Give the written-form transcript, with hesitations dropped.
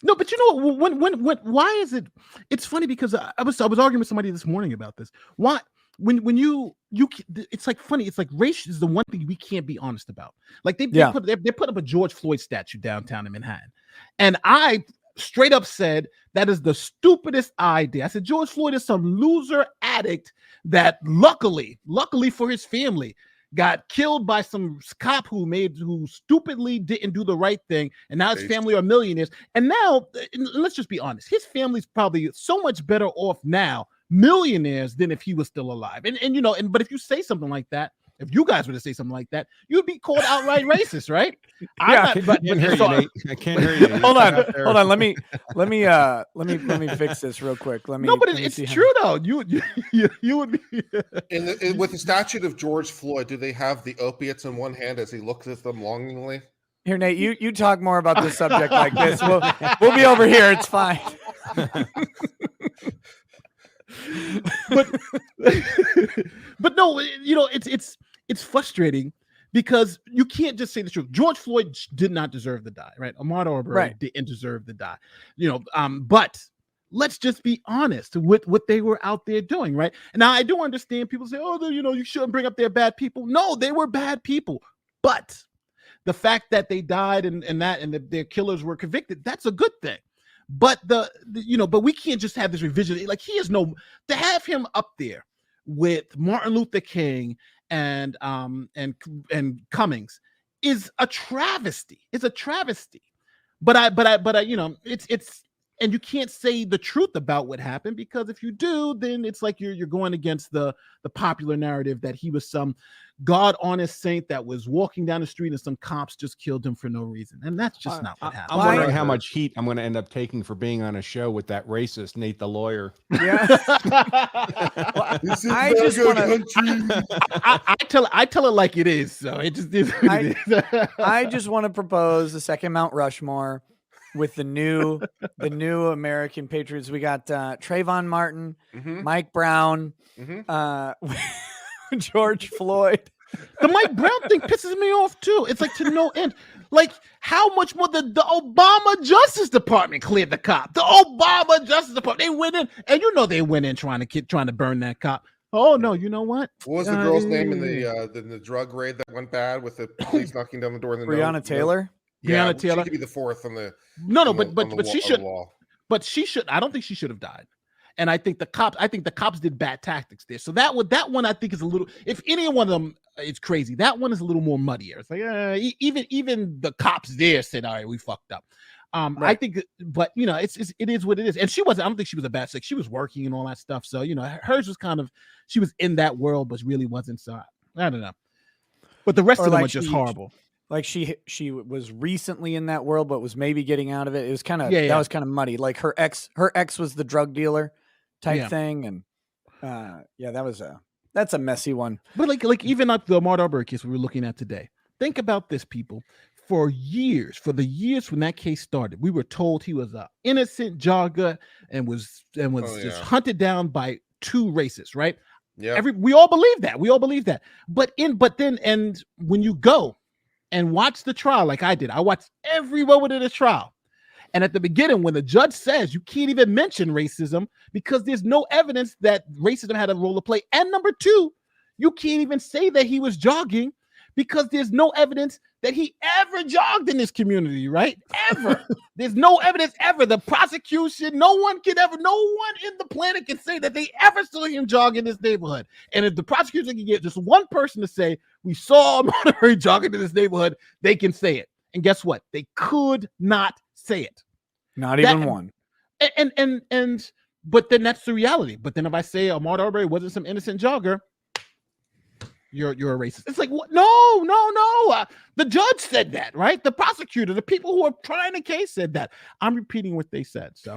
No, but you know what? When why is it? It's funny because I was arguing with somebody this morning about this. Why when it's like funny. It's like race is the one thing we can't be honest about. Like they put up a George Floyd statue downtown in Manhattan, and I straight up said that is the stupidest idea. I said George Floyd is some loser addict that luckily for his family got killed by some cop who stupidly didn't do the right thing, and now his family are millionaires. And now, let's just be honest, his family's probably so much better off now, millionaires, than if he was still alive. But if you say something like that, if you guys were to say something like that, you'd be called outright racist, right? I can't hear you, Nate. I can't hear you. Hold on. Let me fix this real quick. It's true though. You would be with the statue of George Floyd. Do they have the opiates in one hand as he looks at them longingly? Here, Nate, you talk more about this subject like this. We'll be over here. It's fine. but no, it's frustrating because you can't just say the truth. George Floyd did not deserve to die, right? Ahmaud Arbery didn't deserve to die, but let's just be honest with what they were out there doing, right? And now I do understand people say, oh, you shouldn't bring up their bad people. No, they were bad people, but the fact that they died and that their killers were convicted, that's a good thing. But but we can't just have this revision. Like to have him up there with Martin Luther King and Cummings is a travesty. It's a travesty. But it's and you can't say the truth about what happened, because if you do, then it's like you're going against the popular narrative that he was some God-honest saint that was walking down the street and some cops just killed him for no reason. And that's just not what happened. I'm wondering how much heat I'm going to end up taking for being on a show with that racist Nate the lawyer. Yeah. I just want to. I tell it like it is. So it just is what it is. I just want to propose the second Mount Rushmore with the new American Patriots. We got Trayvon Martin, Mike Brown, George Floyd. The Mike Brown thing pisses me off too. It's like to no end. Like how much more the Obama Justice Department cleared the cop. The Obama Justice Department, they went in, and they went in trying to burn that cop. Oh no, you know what? What was the girl's name in the drug raid that went bad with the police knocking down the door in the Breonna Taylor? Yeah, Breonna Taylor. She could be the fourth on the but she should. But she should. I don't think she should have died. And I think the cops did bad tactics there. So that one I think is a little. If any one of them is crazy, that one is a little more muddier. It's like even the cops there said, "All right, we fucked up." Right. I think, but it is what it is. And she wasn't. I don't think she was a bad chick. She was working and all that stuff. So hers was kind of, she was in that world, but really wasn't. So I don't know. But the rest of them are just horrible. Like she was recently in that world, but was maybe getting out of it. It was kind of that was kind of muddy. Like her ex was the drug dealer type thing, and that's a messy one. But like even like the Ahmaud Arbery case we were looking at today. Think about this, people. For the years when that case started, we were told he was an innocent jogger and was just hunted down by two racists, right? Yeah. We all believe that. But when you go and watch the trial, like I did, I watched every moment of the trial. And at the beginning, when the judge says you can't even mention racism because there's no evidence that racism had a role to play. And number two, you can't even say that he was jogging because there's no evidence that he ever jogged in this community, right? Ever. There's no evidence ever. The prosecution, no one in the planet can say that they ever saw him jog in this neighborhood. And if the prosecution can get just one person to say, we saw Monterey jogging in this neighborhood, they can say it. And guess what? They could not say it. Not even one. But then that's the reality. But then if I say Ahmaud Arbery wasn't some innocent jogger, you're a racist. It's like, what? No. The judge said that, right? The prosecutor, the people who are trying the case said that. I'm repeating what they said. So